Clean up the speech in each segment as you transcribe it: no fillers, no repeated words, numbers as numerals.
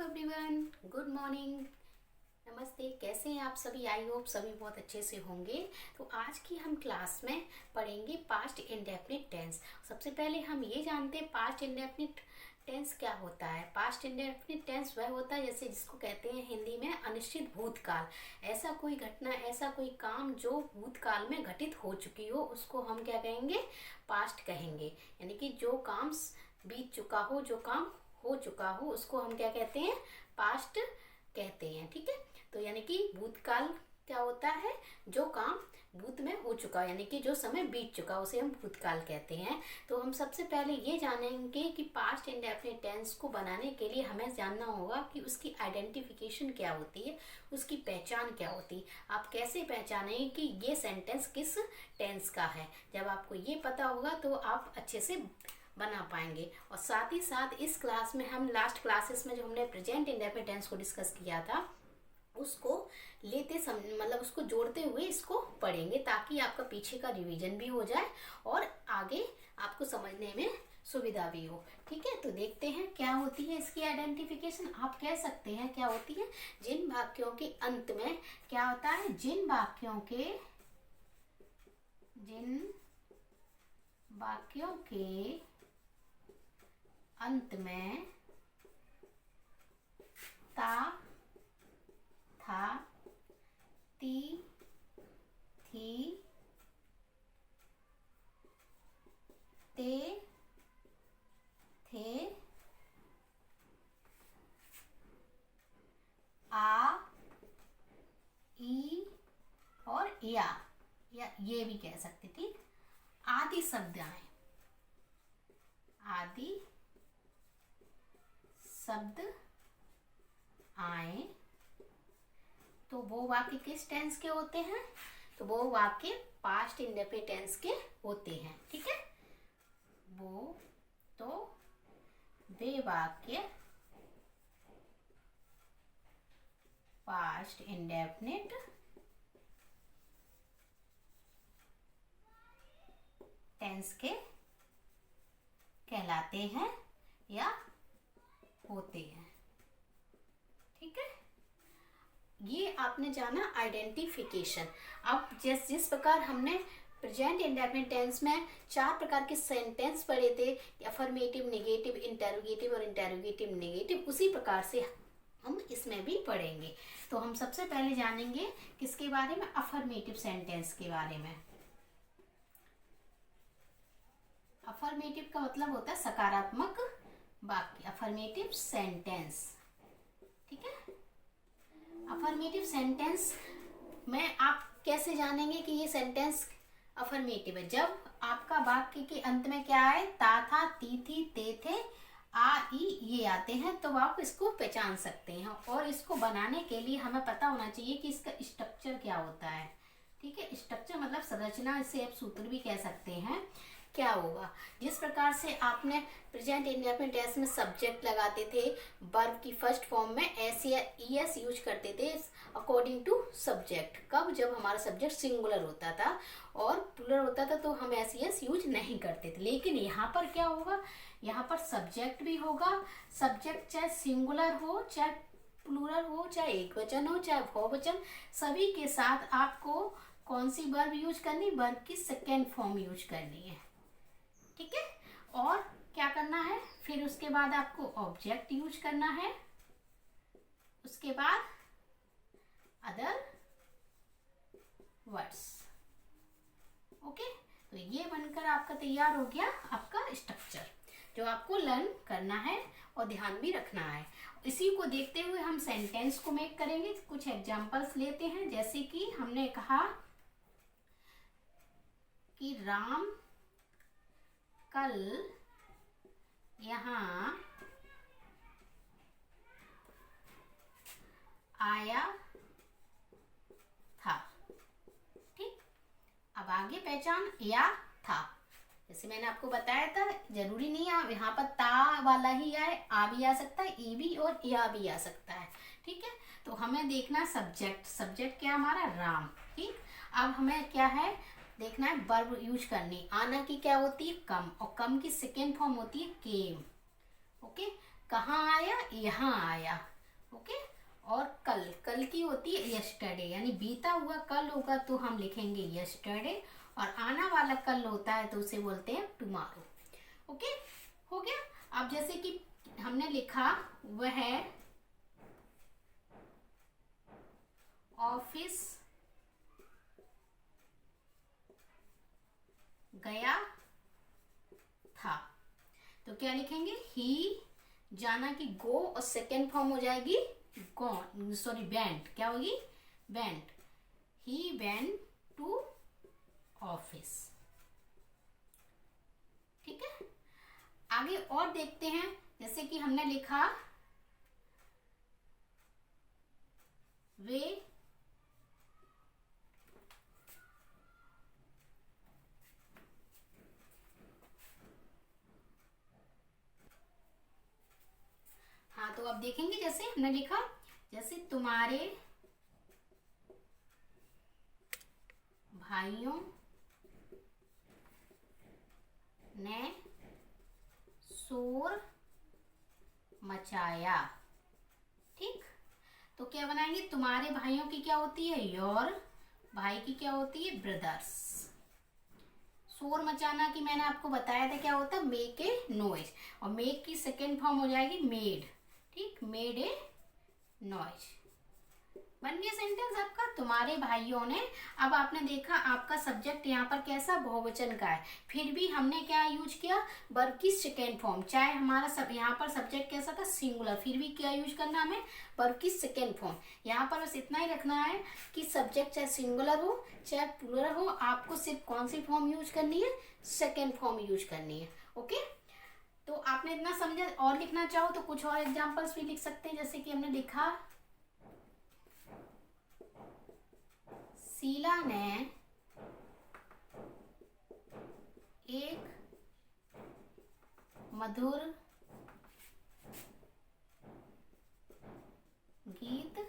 Everyone, good morning, नमस्ते। कैसे हैं आप सभी? आई होप सभी बहुत अच्छे से होंगे। तो आज की हम क्लास में पढ़ेंगे पास्ट इंडेफिनिट टेंस। सबसे पहले हम ये जानते हैं पास्ट इंडेफिनिट टेंस क्या होता है। पास्ट इंडेफिनिट टेंस वह होता है जैसे जिसको कहते हैं हिंदी में अनिश्चित भूतकाल। ऐसा कोई घटना, ऐसा कोई काम जो भूतकाल में घटित हो चुकी हो उसको हम क्या कहेंगे? पास्ट कहेंगे। यानी कि जो काम बीत चुका हो, जो काम हो चुका हो, उसको हम क्या कहते हैं? पास्ट कहते हैं। ठीक है, तो यानी कि भूतकाल क्या होता है? जो काम भूत में हो चुका, यानी कि जो समय बीत चुका उसे हम भूतकाल कहते हैं। तो हम सबसे पहले ये जानेंगे कि पास्ट इंडेफिनिट टेंस को बनाने के लिए हमें जानना होगा कि उसकी आइडेंटिफिकेशन क्या होती है, उसकी पहचान क्या होती है। आप कैसे पहचानेंगे कि ये सेंटेंस किस टेंस का है? जब आपको ये पता होगा तो आप अच्छे से बना पाएंगे। और साथ ही साथ इस क्लास में हम लास्ट क्लासेस में जो हमने प्रेजेंट इंडेफिनिट टेंस को डिस्कस किया था उसको मतलब उसको जोड़ते हुए इसको पढ़ेंगे ताकि आपका पीछे का रिवीजन भी हो जाए और आगे आपको समझने में सुविधा भी हो। ठीक है, तो देखते हैं क्या होती है इसकी आइडेंटिफिकेशन। आप कह सकते हैं क्या होती है? जिन वाक्यों के अंत में क्या होता है? जिन वाक्यों के अंत में ता, था, ती, थी, ते, थे, आ, ई और या ये भी कह सकते। ठीक, आदि शब्द आए, आदि शब्द आए तो वो वाक्य किस टेंस के होते हैं? तो वो वाक्य पास्ट इंडेफिनिट टेंस के होते हैं। ठीक है, वे वाक्य पास्ट इंडेफिनिट टेंस के कहलाते हैं या होते हैं। ठीक है, ये आपने जाना आइडेंटिफिकेशन। अब जिस प्रकार हमने प्रेजेंट इंडेफिनिट टेंस में 4 प्रकार के सेंटेंस पढ़े थे, अफर्मेटिव, नेगेटिव, इंटरोगेटिव और इंटरोगेटिव नेगेटिव, उसी प्रकार से हम इसमें भी पढ़ेंगे। तो हम सबसे पहले जानेंगे किसके बारे में? अफर्मेटिव सेंटेंस के बारे में। अफर्मेटिव का मतलब होता है सकारात्मक वाक्य, अफर्मेटिव सेंटेंस। ठीक है, अफर्मेटिव सेंटेंस में आप कैसे जानेंगे कि ये सेंटेंस अफर्मेटिव है? जब आपका वाक्य के अंत में क्या आए? ता, था, ती, थी, ते, थे, आ, ई ये आते हैं तो आप इसको पहचान सकते हैं। और इसको बनाने के लिए हमें पता होना चाहिए कि इसका स्ट्रक्चर क्या होता है। ठीक है, स्ट्रक्चर मतलब संरचना, इसे आप सूत्र भी कह सकते हैं। क्या होगा? जिस प्रकार से आपने प्रेजेंट इंडेफिनिट टेंस में सब्जेक्ट लगाते थे, वर्ब की फर्स्ट फॉर्म में एस या ईएस यूज करते थे अकॉर्डिंग टू सब्जेक्ट। कब? जब हमारा सब्जेक्ट सिंगुलर होता था और प्लूरल होता था तो हम एस ईएस यूज नहीं करते थे। लेकिन यहाँ पर क्या होगा? यहाँ पर सब्जेक्ट भी होगा। सब्जेक्ट चाहे सिंगुलर हो, चाहे प्लूरल हो, चाहे एक वचन हो, चाहे बहुवचन, सभी के साथ आपको कौन सी वर्ब यूज करनी? वर्ब की सेकेंड फॉर्म यूज करनी है। ठीक है, और क्या करना है? फिर उसके बाद आपको ऑब्जेक्ट यूज करना है, उसके बाद अदर वर्ड्स। ओके, तो ये बनकर आपका तैयार हो गया आपका स्ट्रक्चर जो आपको लर्न करना है और ध्यान भी रखना है। इसी को देखते हुए हम सेंटेंस को मेक करेंगे। कुछ एग्जांपल्स लेते हैं, जैसे कि हमने कहा कि राम कल यहाँ आया था। ठीक, अब आगे पहचान या था। जैसे मैंने आपको बताया था, जरूरी नहीं है यहाँ पर ता वाला ही आए, आ भी आ सकता है, ई भी और या भी आ सकता है। ठीक है, तो हमें देखना सब्जेक्ट। सब्जेक्ट क्या हमारा? राम। ठीक, अब हमें क्या है? देखना है वर्ब यूज करनी। आना की क्या होती है? कम, और कम की सेकेंड फॉर्म होती है केम। ओके, कहाँ आया? यहाँ आया। ओके। और कल, कल की होती है यस्टरडे, यानी बीता हुआ कल होगा तो हम लिखेंगे यस्टरडे, और आना वाला कल होता है तो उसे बोलते हैं टुमारो। ओके, हो गया। अब जैसे कि हमने लिखा वह ऑफिस गया था, तो क्या लिखेंगे? ही, जाना की गो, और सेकेंड फॉर्म हो जाएगी गॉन, सॉरी वेंट, क्या होगी? Went. He went to office. ठीक है, आगे और देखते हैं। जैसे कि हमने लिखा वे हाँ, तो अब देखेंगे जैसे हमने लिखा, जैसे तुम्हारे भाइयों ने शोर मचाया। ठीक, तो क्या बनाएंगे? तुम्हारे भाइयों की क्या होती है? योर। भाई की क्या होती है? ब्रदर्स। शोर मचाना की मैंने आपको बताया था क्या होता है? मेक ए नॉइज, और मेक की सेकेंड फॉर्म हो जाएगी मेड। ठीक, मेड ए नॉइज। बन गया सेंटेंस आपका, तुम्हारे भाइयों ने। अब आपने देखा आपका सब्जेक्ट यहाँ पर कैसा? बहुवचन का है, फिर भी हमने क्या यूज किया? वर्ब की सेकेंड फॉर्म। चाहे हमारा सब यहाँ पर सब्जेक्ट कैसा था? सिंगुलर, फिर भी क्या यूज करना हमें? वर्ब की सेकेंड फॉर्म। यहाँ पर बस इतना ही रखना है कि सब्जेक्ट चाहे सिंगुलर हो चाहे प्लूरल हो, आपको सिर्फ कौन सी फॉर्म यूज करनी है? सेकेंड फॉर्म यूज करनी है। ओके, तो आपने इतना समझा। और लिखना चाहो तो कुछ और एग्जाम्पल्स भी लिख सकते हैं। जैसे कि हमने लिखा शीला ने एक मधुर गीत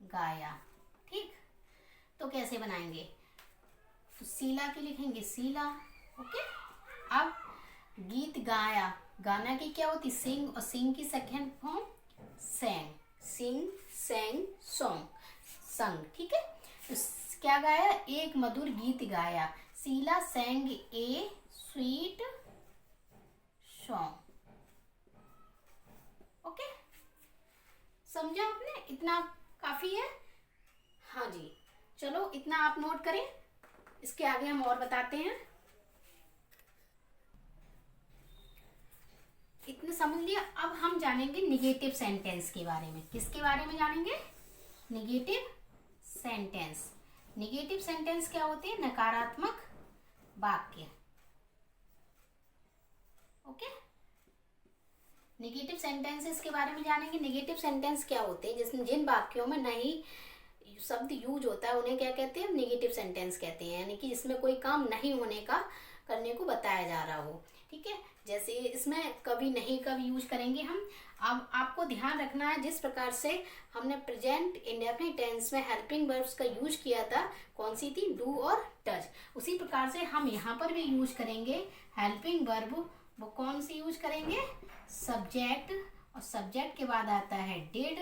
गाया। ठीक, तो कैसे बनाएंगे? तो शीला की लिखेंगे शीला। ओके, अब गीत गाया, गाना की क्या होती? सिंग, और सिंग की सेकेंड फॉर्म सैंग। सिंग, सैंग, सॉन्ग, संग। ठीक है, तो क्या गाया? एक मधुर गीत गाया। Sheela sang a sweet song. Okay, समझा आपने? इतना काफी है। हाँ जी, चलो इतना आप नोट करें, इसके आगे हम और बताते हैं। इतने समझ लिया। अब हम जानेंगे निगेटिव सेंटेंस के बारे में। किसके बारे में जानेंगे? Negative sentence. निगेटिव सेंटेंस क्या होते हैं? नकारात्मक वाक्य। ओके, निगेटिव सेंटेंसेस के बारे में जानेंगे। निगेटिव सेंटेंस क्या होते हैं? जिसमें जिन वाक्यों में नहीं शब्द यूज होता है उन्हें क्या कहते हैं? निगेटिव सेंटेंस कहते हैं, यानी कि जिसमें कोई काम नहीं होने का करने को बताया जा रहा हो। ठीक है, जैसे इसमें कभी नहीं, कब यूज करेंगे हम। अब आपको ध्यान रखना है, जिस प्रकार से हमने प्रेजेंट इंडेफिनिट टेंस में हेल्पिंग वर्ब्स का यूज किया था, कौन सी थी? डू और डज। उसी प्रकार से हम यहाँ पर भी यूज करेंगे हेल्पिंग वर्ब। वो कौन सी यूज करेंगे? सब्जेक्ट, और सब्जेक्ट के बाद आता है डिड।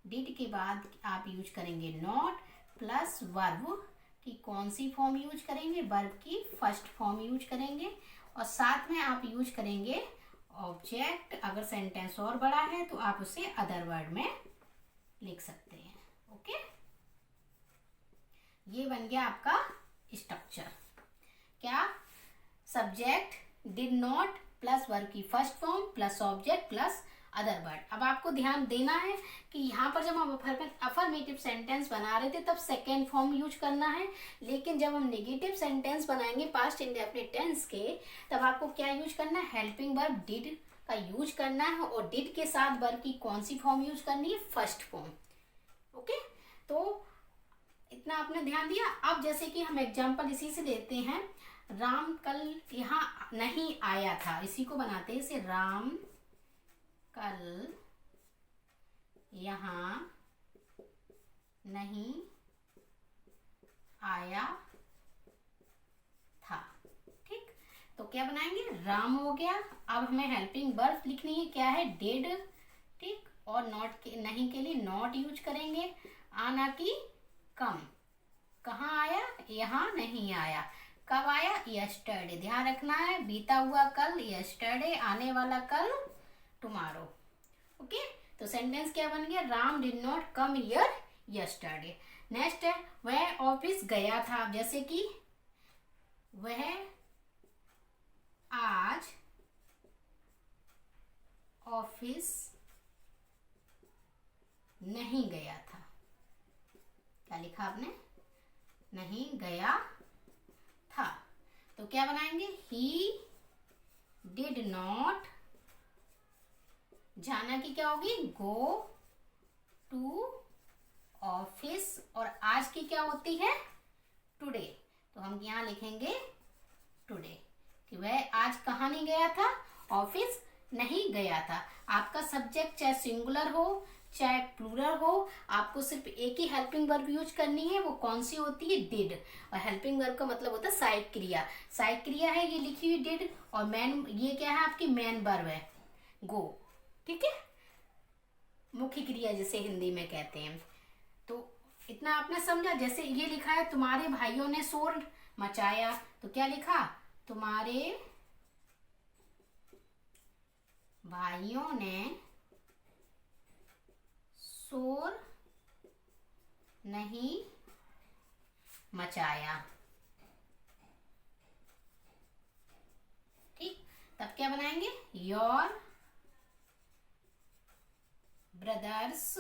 डिड के बाद आप यूज करेंगे नॉट, प्लस वर्ब की कौन सी फॉर्म यूज करेंगे? वर्ब की फर्स्ट फॉर्म यूज करेंगे, और साथ में आप यूज करेंगे ऑब्जेक्ट। अगर सेंटेंस और बड़ा है तो आप उसे अदर वर्ड में लिख सकते हैं। ओके, ये बन गया आपका स्ट्रक्चर। क्या? Subject did not plus verb की first form plus object plus other word. अब आपको ध्यान देना है कि यहाँ पर जब हम अफर्मेटिव सेंटेंस बना रहे थे तब सेकेंड फॉर्म यूज करना है, लेकिन जब हम नेगेटिव सेंटेंस बनाएंगे पास्ट इंडेफिनिट टेंस के, तब आपको क्या यूज करना है? हेल्पिंग वर्ब डिड का यूज करना है, और डिड के साथ वर्ब की कौन सी फॉर्म यूज करनी है? First form. ओके, तो इतना आपने ध्यान दिया। अब जैसे कि हम एग्जाम्पल इसी से लेते हैं, राम कल यहाँ नहीं आया था, इसी को बनाते हैं इसे, राम कल यहाँ नहीं आया था। ठीक, तो क्या बनाएंगे? राम हो गया। अब हमें हेल्पिंग वर्ब लिखनी है, क्या है? डिड। ठीक, और नॉट के नहीं के लिए नॉट यूज करेंगे। आना की कम, कहाँ आया, यहाँ नहीं आया। कब आया, यस्टरडे। ध्यान रखना है, बीता हुआ कल यस्टरडे, आने वाला कल टुमारो। ओके, तो सेंटेंस क्या बन गया, Ram did not come here yesterday. Next है, वह ऑफिस गया था। जैसे कि वह आज ऑफिस नहीं गया था। क्या लिखा आपने, नहीं गया था। तो क्या बनाएंगे, ही डिड नॉट, जाना की क्या होगी, गो टू ऑफिस, और आज की क्या होती है, टुडे। तो हम यहाँ लिखेंगे टुडे, कि वह आज कहाँ नहीं गया था, ऑफिस नहीं गया था। आपका सब्जेक्ट चाहे सिंगुलर हो चाहे प्लूरल हो, आपको सिर्फ एक ही हेल्पिंग वर्ब यूज करनी है। वो कौन सी होती है, डिड। और हेल्पिंग वर्ब का मतलब होता है सहायक क्रिया। सहायक क्रिया है ये लिखी हुई डिड, और मैन, ये क्या है आपकी मैन वर्ब है, गो। ठीक है, मुख्य क्रिया जिसे हिंदी में कहते हैं। तो इतना आपने समझा। जैसे ये लिखा है, तुम्हारे भाइयों ने शोर मचाया। तो क्या लिखा, तुम्हारे भाइयों ने शोर नहीं मचाया। ठीक, तब क्या बनाएंगे, your brothers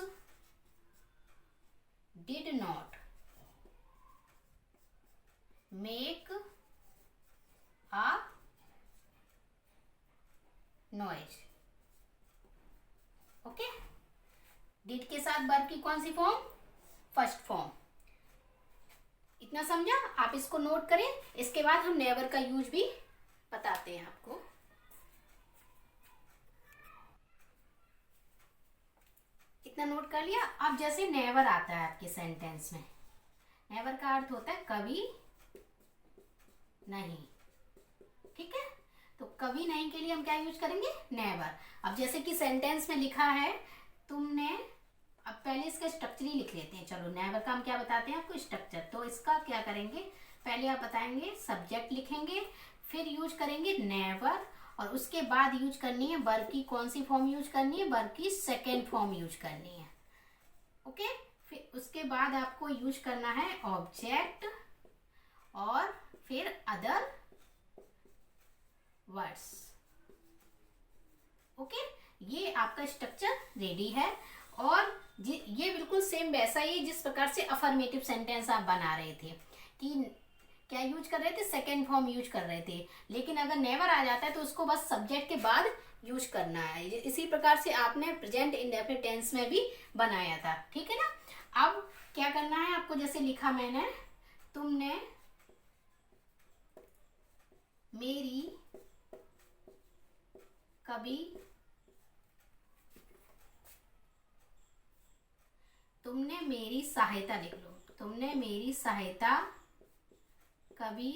did not make a noise. Okay, did के साथ वर्ब की कौन सी फॉर्म, फर्स्ट फॉर्म। इतना समझा, आप इसको नोट करें। इसके बाद हम नेवर का यूज भी बताते हैं आपको। इतना नोट कर लिया। अब जैसे नेवर आता है आपके सेंटेंस में, नेवर का अर्थ होता है कभी नहीं। ठीक है, तो कभी नहीं के लिए हम क्या यूज करेंगे, नेवर। अब जैसे कि सेंटेंस में लिखा है, तुमने, अब पहले इसका स्ट्रक्चर ही लिख लेते हैं। चलो, नेवर का हम क्या बताते हैं आपको, स्ट्रक्चर। तो इसका क्या करेंगे, पहले आप बताएंगे, सब्जेक्ट लिखेंगे, फिर यूज करेंगे नेवर, और उसके बाद यूज करनी है वर्ब की कौन सी फॉर्म यूज करनी है, वर्ब की सेकेंड फॉर्म यूज करनी है। ओके, फिर उसके बाद आपको यूज करना है ऑब्जेक्ट, और फिर अदर वर्ड्स। ओके, ये आपका स्ट्रक्चर रेडी है। और ये बिल्कुल सेम वैसा ही जिस प्रकार से अफर्मेटिव सेंटेंस आप बना रहे थे, कि क्या यूज कर रहे थे, सेकेंड फॉर्म यूज कर रहे थे। लेकिन अगर नेवर आ जाता है तो उसको बस सब्जेक्ट के बाद यूज करना है। इसी प्रकार से आपने प्रेजेंट इंडेफिनिट टेंस में भी बनाया था। ठीक है ना। अब क्या करना है आपको, जैसे लिखा मैंने, तुमने मेरी कभी, तुमने मेरी सहायता, लिख लो, तुमने मेरी सहायता कभी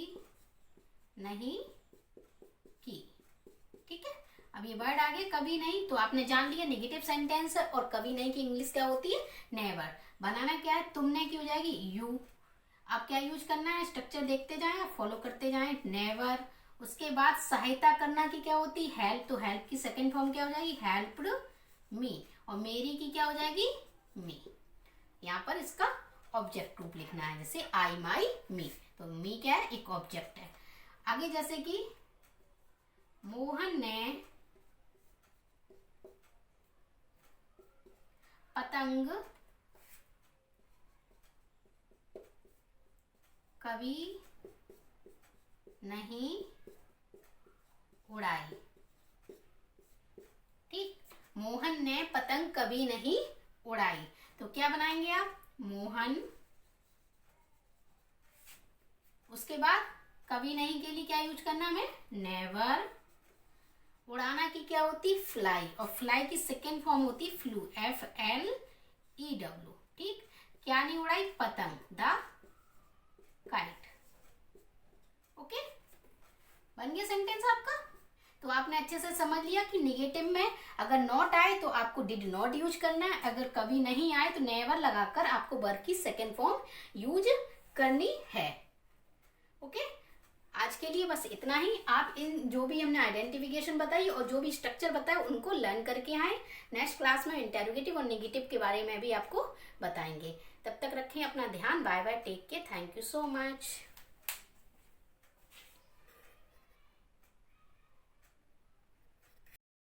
नहीं की। ठीक है, अब ये वर्ड आ गए कभी नहीं, तो आपने जान लिया नेगेटिव सेंटेंस है, और कभी नहीं की इंग्लिश क्या होती है, नेवर। बनाना क्या है, तुमने की हो जाएगी यू। आप क्या यूज करना है, स्ट्रक्चर देखते जाएं, फॉलो करते जाएं, नेवर। उसके बाद सहायता करना की क्या होती है, हेल्प। तो हेल्प की सेकेंड फॉर्म क्या हो जाएगी, हेल्प्ड मी, और मेरी की क्या हो जाएगी, मी। यहाँ पर इसका ऑब्जेक्ट रूप लिखना है, जैसे आई, माई, मी। तो मी क्या है, एक ऑब्जेक्ट है। आगे जैसे कि मोहन ने पतंग कभी नहीं उड़ाई। ठीक, मोहन ने पतंग कभी नहीं उड़ाई। तो क्या बनाएंगे आप, मोहन, उसके बाद कभी नहीं के लिए क्या यूज करना हमें, नेवर। उड़ाना की क्या होती, फ्लाई, और फ्लाई की सेकेंड फॉर्म होती फ्लू, FLEW। ठीक, क्या नहीं उड़ाई, पतंग, द काइट। ओके, बन गया सेंटेंस आपका। तो आपने अच्छे से समझ लिया कि निगेटिव में अगर नॉट आए तो आपको डिड नॉट यूज करना है, अगर कभी नहीं आए तो नेवर लगाकर आपको वर्ब की सेकेंड फॉर्म यूज करनी है। ओके, आज के लिए बस इतना ही। आप इन जो भी हमने आइडेंटिफिकेशन बताई और जो भी स्ट्रक्चर बताया उनको लर्न करके आए। नेक्स्ट क्लास में इंटेरोगेटिव और नेगेटिव के बारे में भी आपको बताएंगे। तब तक रखें अपना ध्यान। Bye bye, take care, thank you so much.